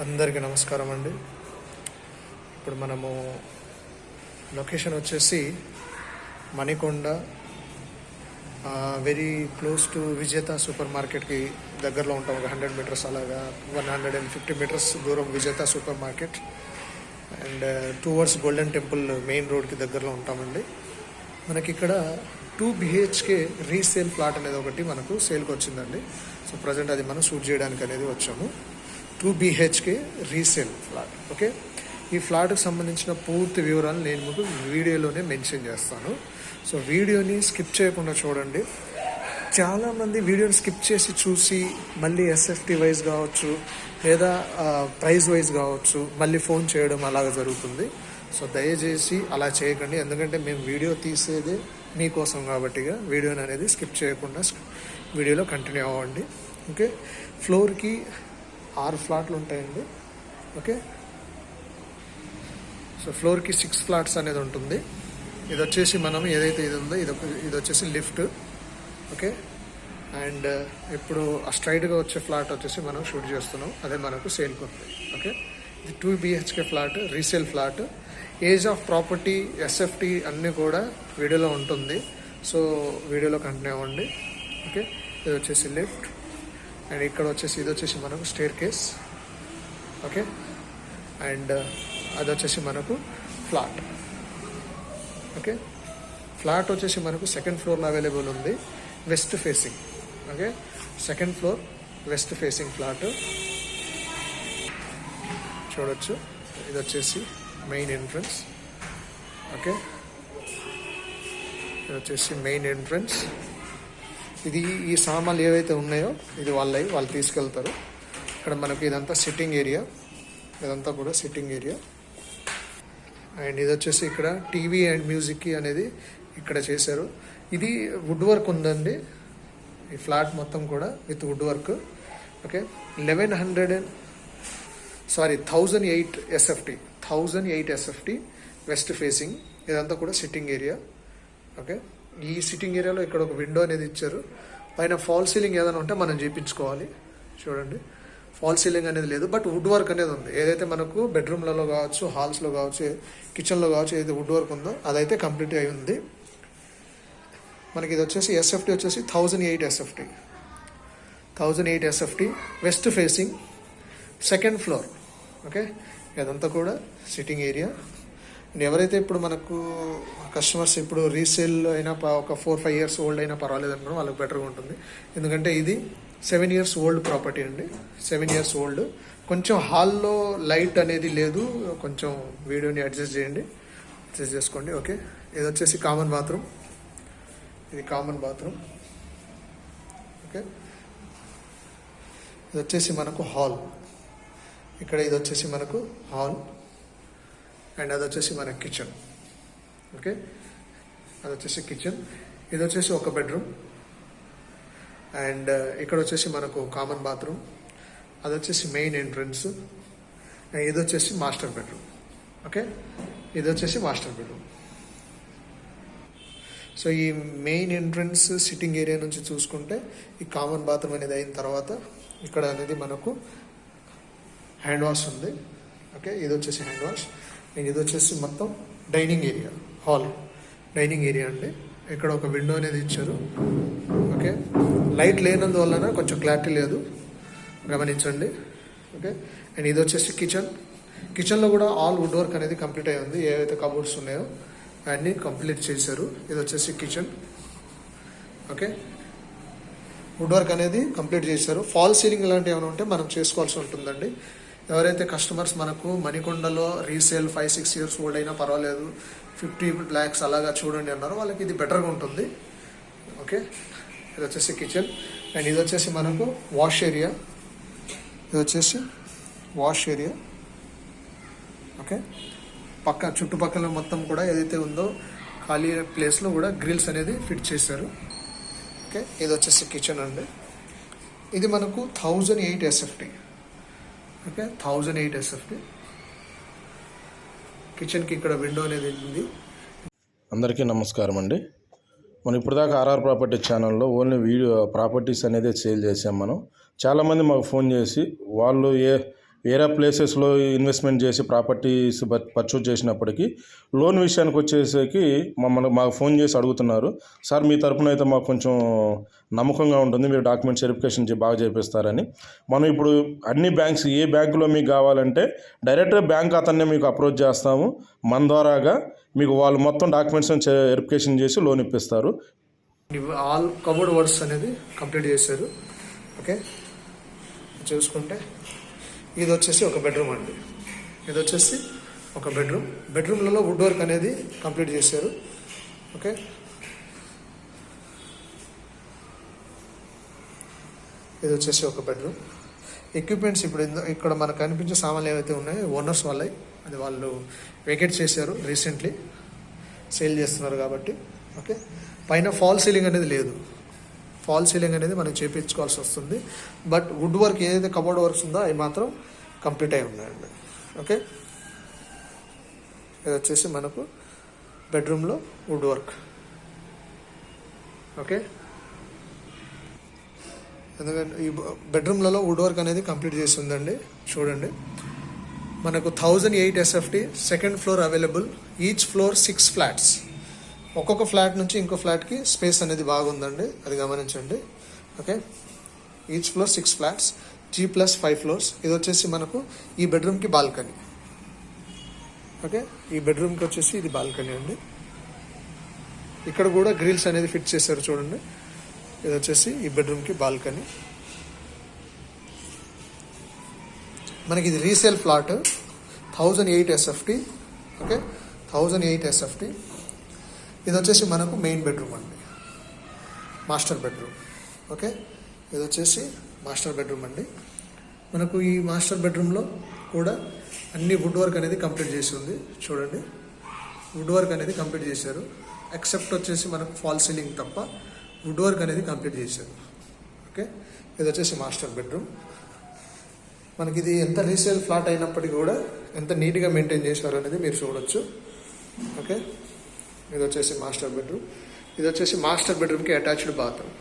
అందరికీ నమస్కారం అండి. ఇప్పుడు మనము లొకేషన్ వచ్చేసి మణికొండ, వెరీ క్లోజ్ టు విజేత సూపర్ మార్కెట్కి దగ్గరలో ఉంటాం. ఒక 100 మీటర్స్ అలాగా 150 మీటర్స్ దూరం విజేత super market and towards golden temple main రోడ్కి దగ్గరలో ఉంటామండి. మనకి ఇక్కడ 2 BHK రీసేల్ ఫ్లాట్ అనేది ఒకటి మనకు సేల్కి వచ్చిందండి. సో ప్రజెంట్ అది మనం షూట్ చేయడానికి అనేది వచ్చాము. 2 BHK రీసేల్ ఫ్లాట్. ఓకే, ఈ ఫ్లాట్కి సంబంధించిన పూర్తి వివరాలు నేను మీకు వీడియోలోనే మెన్షన్ చేస్తాను. సో వీడియోని స్కిప్ చేయకుండా చూడండి. చాలామంది వీడియోని స్కిప్ చేసి చూసి మళ్ళీ SFT వైజ్ కావచ్చు లేదా ప్రైస్ వైజ్ కావచ్చు మళ్ళీ ఫోన్ చేయడం అలాగ జరుగుతుంది. సో దయచేసి అలా చేయకండి, ఎందుకంటే మేము వీడియో తీసేదే మీకోసం కాబట్టిగా వీడియోని అనేది స్కిప్ చేయకుండా వీడియోలో కంటిన్యూ అవ్వండి. ఓకే, ఫ్లోర్కి 6 ఫ్లాట్లు ఉంటాయండి. ఓకే, సో ఫ్లోర్కి 6 ఫ్లాట్స్ అనేది ఉంటుంది. ఇది వచ్చేసి మనం ఏదైతే ఇది ఉందో ఇది వచ్చేసి లిఫ్ట్. ఓకే, అండ్ ఇప్పుడు ఆ స్ట్రైట్గా వచ్చే ఫ్లాట్ వచ్చేసి మనం షూట్ చేస్తున్నాం, అదే మనకు సేల్కి ఉంది. ఓకే, ఇది 2 BHK flat, resale flat. Age of property, SFT అన్నీ కూడా వీడియోలో ఉంటుంది. సో వీడియోలో కంటిన్యూ అవ్వండి. ఓకే, ఇది వచ్చేసి లిఫ్ట్ అండ్ ఇక్కడ వచ్చేసి ఇది వచ్చేసి మనకు స్టేర్ కేస్. ఓకే, అండ్ అది వచ్చేసి మనకు ఫ్లాట్. ఓకే, ఫ్లాట్ వచ్చేసి మనకు సెకండ్ ఫ్లోర్లో అవైలబుల్ ఉంది, west facing. Okay, second floor west facing flat చూడొచ్చు. ఇది వచ్చేసి మెయిన్ ఎంట్రన్స్. ఓకే, ఇది వచ్చేసి మెయిన్ ఎంట్రన్స్. ఇది ఈ సామాన్లు ఏవైతే ఉన్నాయో ఇది వాళ్ళు తీసుకెళ్తారు. ఇక్కడ మనకి ఇదంతా సిట్టింగ్ ఏరియా, ఇదంతా కూడా సిట్టింగ్ ఏరియా. అండ్ ఇది వచ్చేసి ఇక్కడ టీవీ అండ్ మ్యూజిక్కి అనేది ఇక్కడ చేశారు. ఇది వుడ్ వర్క్ ఉందండి, ఈ ఫ్లాట్ మొత్తం కూడా with wood work. Okay, 1008 SFT west facing. ఇదంతా కూడా సిట్టింగ్ ఏరియా. ఓకే, ఈ సిట్టింగ్ ఏరియాలో ఇక్కడ ఒక విండో అనేది ఇచ్చారు. పైన ఫాల్ సీలింగ్ ఏదైనా ఉంటే మనం చేయించుకోవాలి. చూడండి, ఫాల్ సీలింగ్ అనేది లేదు, బట్ వుడ్ వర్క్ అనేది ఉంది. ఏదైతే మనకు బెడ్రూమ్లలో కావచ్చు, హాల్స్లో కావచ్చు, కిచెన్లో కావచ్చు, ఏదైతే వుడ్ వర్క్ ఉందో అదైతే కంప్లీట్ అయి ఉంది. మనకి ఇది వచ్చేసి SFT వచ్చేసి 1008 SFT west facing second floor. Okay, ఇదంతా కూడా సిట్టింగ్ ఏరియా. అండ్ ఎవరైతే ఇప్పుడు మనకు కస్టమర్స్ ఇప్పుడు రీసేల్ అయినా ఒక 4-5 years ఓల్డ్ అయినా పర్వాలేదు అనుకున్నా వాళ్ళకి బెటర్గా ఉంటుంది. ఎందుకంటే ఇది 7 years ఓల్డ్ ప్రాపర్టీ అండి, 7 years ఓల్డ్. కొంచెం హాల్లో లైట్ అనేది లేదు, కొంచెం వీడియోని అడ్జస్ట్ చేసుకోండి. ఓకే, ఇది వచ్చేసి కామన్ బాత్రూమ్. ఇది కామన్ బాత్రూమ్. ఓకే, ఇది వచ్చేసి మనకు హాల్. ఇక్కడ ఇది వచ్చేసి మనకు హాల్ అండ్ అది వచ్చేసి మన కిచెన్. ఓకే, అది వచ్చేసి కిచెన్. ఇది వచ్చేసి ఒక బెడ్రూమ్ అండ్ ఇక్కడ వచ్చేసి మనకు కామన్ బాత్రూమ్. అది వచ్చేసి మెయిన్ ఎంట్రన్స్. ఇది వచ్చేసి మాస్టర్ బెడ్రూమ్. ఓకే, ఇది వచ్చేసి మాస్టర్ బెడ్రూమ్. సో ఈ మెయిన్ ఎంట్రన్స్ సిట్టింగ్ ఏరియా నుంచి చూసుకుంటే ఈ కామన్ బాత్రూమ్ అనేది అయిన తర్వాత ఇక్కడ అనేది మనకు హ్యాండ్ వాష్ ఉంది. ఓకే, ఇది వచ్చేసి హ్యాండ్ వాష్ అండ్ ఇది వచ్చేసి మొత్తం dining area, hall dining area అండి. ఇక్కడ ఒక విండో అనేది ఇచ్చారు. ఓకే, లైట్ లేనందువలన కొంచెం క్లారిటీ లేదు, గమనించండి. ఓకే, అండ్ ఇది వచ్చేసి కిచెన్లో కూడా ఆల్ వుడ్ వర్క్ అనేది కంప్లీట్ అయి ఉంది. ఏవైతే కబోర్డ్స్ ఉన్నాయో అన్నీ కంప్లీట్ చేశారు. ఇది వచ్చేసి కిచెన్. ఓకే, వుడ్ వర్క్ అనేది కంప్లీట్ చేశారు. ఫాల్ సీలింగ్ ఇలాంటివి ఏమైనా ఉంటే మనం చేసుకోవాల్సి ఉంటుందండి. ఎవరైతే కస్టమర్స్ మనకు మణికొండలో రీసేల్ 5-6 years ఓల్డ్ అయినా పర్వాలేదు, 50 lakhs అలాగా చూడండి అన్నారో వాళ్ళకి ఇది బెటర్గా ఉంటుంది. ఓకే, ఇది వచ్చేసి కిచెన్ అండ్ ఇది వచ్చేసి మనకు వాష్ ఏరియా. ఇది వచ్చేసి వాష్ ఏరియా. ఓకే, చుట్టుపక్కల మొత్తం కూడా ఏదైతే ఉందో ఖాళీ ప్లేస్లో కూడా గ్రిల్స్ అనేది ఫిట్ చేశారు. ఓకే, ఇది వచ్చేసి కిచెన్ అండి. ఇది మనకు 1008 SFT. Okay, 1008 SFT. కిచెన్కి ఇక్కడ విండో అనేది ఉంది. అందరికీ నమస్కారం అండి. మనం ఇప్పటిదాకా ఆర్ఆర్ ప్రాపర్టీ ఛానల్లో ఓన్లీ వీడియో ప్రాపర్టీస్ అనేది సేల్ చేసాం. మనం చాలామంది మాకు ఫోన్ చేసి వాళ్ళు వేరే ప్లేసెస్లో ఇన్వెస్ట్మెంట్ చేసి ప్రాపర్టీస్ పర్చేజ్ చేసినప్పటికీ లోన్ విషయానికి వచ్చేసరికి మమ్మల్ని మాకు ఫోన్ చేసి అడుగుతున్నారు, సార్ మీ తరపున అయితే మాకు కొంచెం నమ్మకంగా ఉంటుంది, మీరు డాక్యుమెంట్స్ వెరిఫికేషన్ బాగా చేపిస్తారని. మనం ఇప్పుడు అన్ని బ్యాంక్స్ ఏ బ్యాంకులో మీకు కావాలంటే డైరెక్ట్గా బ్యాంక్ అతన్నే మీకు అప్రోచ్ చేస్తాము. మన ద్వారాగా మీకు వాళ్ళు మొత్తం డాక్యుమెంట్స్ వెరిఫికేషన్ చేసి లోన్ ఇప్పిస్తారు. ఆల్ కవర్డ్ వర్క్స్ అనేది కంప్లీట్ చేశారు. ఓకే, చూసుకుంటే ఇది వచ్చేసి ఒక బెడ్రూమ్ అండి. ఇది వచ్చేసి ఒక బెడ్రూమ్లలో వుడ్ వర్క్ అనేది కంప్లీట్ చేశారు. ఓకే, ఇది వచ్చేసి ఒక బెడ్రూమ్. ఎక్విప్మెంట్స్ ఇప్పుడు ఇక్కడ మనకు కనిపించే సామాన్లు ఏవైతే ఉన్నాయో ఓనర్స్ వాళ్ళవి, అది వాళ్ళు వేకేట్ చేశారు రీసెంట్లీ, సేల్ చేస్తున్నారు కాబట్టి. ఓకే, పైన ఫాల్ సీలింగ్ అనేది లేదు. ఫాల్ సీలింగ్ అనేది మనం చేయించుకోవాల్సి వస్తుంది. బట్ వుడ్ వర్క్ ఏదైతే కబోర్డ్ వర్క్స్ ఉందో అవి మాత్రం కంప్లీట్ అయి ఉన్నాయండి. ఓకే, ఇది వచ్చేసి మనకు బెడ్రూమ్లో వుడ్ వర్క్. ఓకే, ఎందుకంటే ఈ బెడ్రూమ్లలో వుడ్ వర్క్ అనేది కంప్లీట్ చేసి ఉందండి. చూడండి, మనకు 1008 SFT, second floor available. Each floor 6 flats. ఒక్కొక్క ఫ్లాట్ నుంచి ఇంకో ఫ్లాట్కి స్పేస్ అనేది బాగుందండి, అది గమనించండి. Okay, each floor 6 flats, G+5 floors. ఇది వచ్చేసి మనకు ఈ బెడ్రూమ్కి బాల్కనీ. ఓకే, ఈ బెడ్రూమ్కి వచ్చేసి ఇది బాల్కనీ అండి. ఇక్కడ కూడా గ్రిల్స్ అనేది ఫిట్ చేశారు చూడండి. ఇది వచ్చేసి ఈ బెడ్రూమ్కి బాల్కనీ. మనకి ఇది resale flat, 1008 SFT. Okay, 1008 SFT. ఇది వచ్చేసి మనకు మెయిన్ బెడ్రూమ్ అండి, మాస్టర్ బెడ్రూమ్. ఓకే, ఇది వచ్చేసి మాస్టర్ బెడ్రూమ్ అండి. మనకు ఈ మాస్టర్ బెడ్రూమ్లో కూడా అన్ని వుడ్ వర్క్ అనేది కంప్లీట్ చేసి ఉంది. చూడండి, వుడ్ వర్క్ అనేది కంప్లీట్ చేశారు. ఎక్సెప్ట్ వచ్చేసి మనకు ఫాల్ సీలింగ్ తప్ప వుడ్ వర్క్ అనేది కంప్లీట్ చేశారు. ఓకే, ఇది వచ్చేసి మాస్టర్ బెడ్రూమ్. మనకి ఇది ఎంత రీసేల్ ఫ్లాట్ అయినప్పటికీ కూడా ఎంత నీట్గా మెయింటైన్ చేశారు అనేది మీరు చూడొచ్చు. ఓకే, ఇది వచ్చేసి మాస్టర్ బెడ్రూమ్. ఇది వచ్చేసి మాస్టర్ బెడ్రూమ్కి అటాచ్డ్ బాత్రూమ్.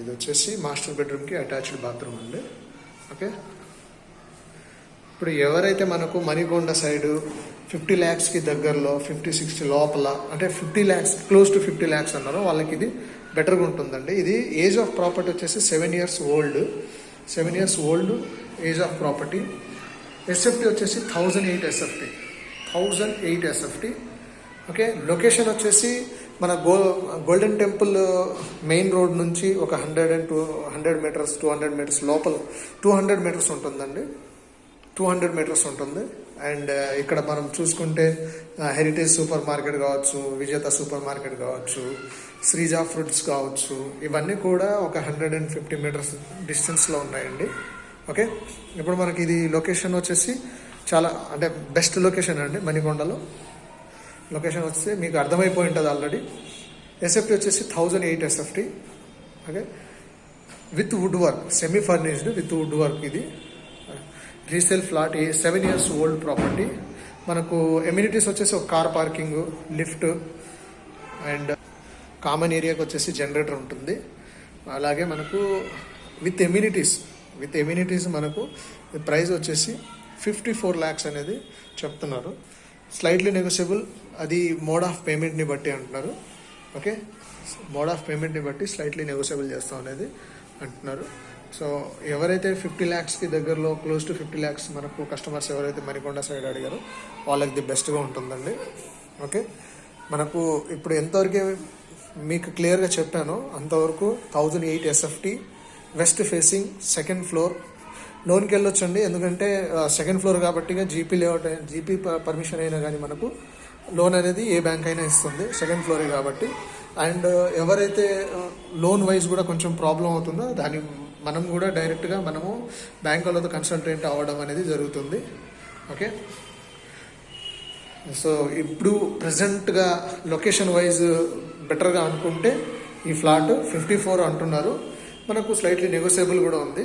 ఇది వచ్చేసి మాస్టర్ బెడ్రూమ్కి అటాచ్డ్ బాత్రూమ్ అండి. ఓకే, ఇప్పుడు ఎవరైతే మనకు మణికొండ సైడు 50 lakhsకి దగ్గరలో 50-60 లోపల, అంటే 50 lakhs క్లోజ్ టు 50 lakhs అన్నారో వాళ్ళకి ఇది బెటర్గా ఉంటుందండి. ఇది ఏజ్ ఆఫ్ ప్రాపర్టీ వచ్చేసి 7 years old. 7 years old age of property. SFT వచ్చేసి 1008 SFT. 1008 SFT. ఓకే, లొకేషన్ వచ్చేసి మన గోల్డెన్ టెంపుల్ మెయిన్ రోడ్ నుంచి ఒక 100 meters 200 meters లోపల 200 meters ఉంటుందండి. 200 meters ఉంటుంది. అండ్ ఇక్కడ మనం చూసుకుంటే హెరిటేజ్ సూపర్ మార్కెట్ కావచ్చు, విజేత సూపర్ మార్కెట్ కావచ్చు, శ్రీజా ఫ్రూట్స్ కావచ్చు, ఇవన్నీ కూడా ఒక 150 meters డిస్టెన్స్లో ఉన్నాయండి. ఓకే, ఇప్పుడు మనకి ఇది లొకేషన్ వచ్చేసి చాలా అంటే బెస్ట్ లొకేషన్ అండి. మణికొండలో లొకేషన్ వస్తే మీకు అర్థమైపోయి ఉంటుంది ఆల్రెడీ. SFT వచ్చేసి 1008 SFT. Okay, with wood work, semi furnished with wood work. ఇది resale flat, 7 years old property. మనకు ఎమ్యూనిటీస్ వచ్చేసి ఒక car parking, lift and common ఏరియాకి వచ్చేసి జనరేటర్ ఉంటుంది. అలాగే మనకు విత్ ఎమ్యూనిటీస్ మనకు ప్రైస్ వచ్చేసి 54 lakhs అనేది చెప్తున్నారు. స్లైట్లీ నెగోషియబుల్, అది మోడ్ ఆఫ్ పేమెంట్ని బట్టి అంటున్నారు. ఓకే, మోడ్ ఆఫ్ పేమెంట్ని బట్టి స్లైట్లీ నెగోషియబుల్ చేస్తాం అనేది అంటున్నారు. సో ఎవరైతే 50 lakhsకి దగ్గరలో క్లోజ్ టు 50 lakhs మనకు కస్టమర్స్ ఎవరైతే మణికొండ సైడ్ అడిగారో వాళ్ళకి ది బెస్ట్గా ఉంటుందండి. ఓకే, మనకు ఇప్పుడు ఎంతవరకు మీకు క్లియర్గా చెప్పానో అంతవరకు 1008 SFT, west facing, second floor. లోన్కి వెళ్ళొచ్చండి, ఎందుకంటే సెకండ్ ఫ్లోర్ కాబట్టి జీపీ పర్మిషన్ అయినా కానీ మనకు లోన్ అనేది ఏ బ్యాంక్ అయినా ఇస్తుంది, సెకండ్ ఫ్లోరే కాబట్టి. అండ్ ఎవరైతే లోన్ వైజ్ కూడా కొంచెం ప్రాబ్లం అవుతుందో దాన్ని మనం కూడా డైరెక్ట్గా మనము బ్యాంక్ వాళ్ళతో కన్సల్టెంట్ అవ్వడం అనేది జరుగుతుంది. ఓకే, సో ఇప్పుడు ప్రజెంట్గా లొకేషన్ వైజ్ బెటర్గా అనుకుంటే ఈ ఫ్లాట్ 54 అంటున్నారు. మనకు స్లైట్లీ నెగోషియబుల్ కూడా ఉంది,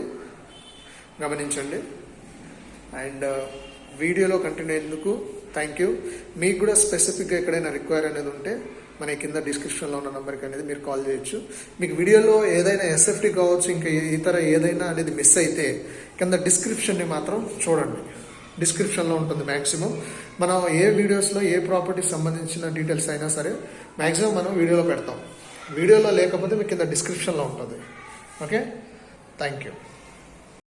గమనించండి. అండ్ వీడియోలో కంటిన్యూ అయ్యేందుకు థ్యాంక్ యూ. మీకు కూడా స్పెసిఫిక్గా ఎక్కడైనా రిక్వైర్ అనేది ఉంటే మన కింద డిస్క్రిప్షన్లో ఉన్న నెంబర్కి అనేది మీరు కాల్ చేయొచ్చు. మీకు వీడియోలో ఏదైనా ఎస్ఎఫ్టీ కావచ్చు, ఇంకా ఇతర ఏదైనా అనేది మిస్ అయితే కింద డిస్క్రిప్షన్ని మాత్రం చూడండి. డిస్క్రిప్షన్లో ఉంటుంది మ్యాక్సిమం. మనం ఏ వీడియోస్లో ఏ ప్రాపర్టీకి సంబంధించిన డీటెయిల్స్ అయినా సరే మ్యాక్సిమం మనం వీడియోలో పెడతాం. వీడియోలో లేకపోతే మీకు కింద డిస్క్రిప్షన్లో ఉంటుంది. Okay, thank you.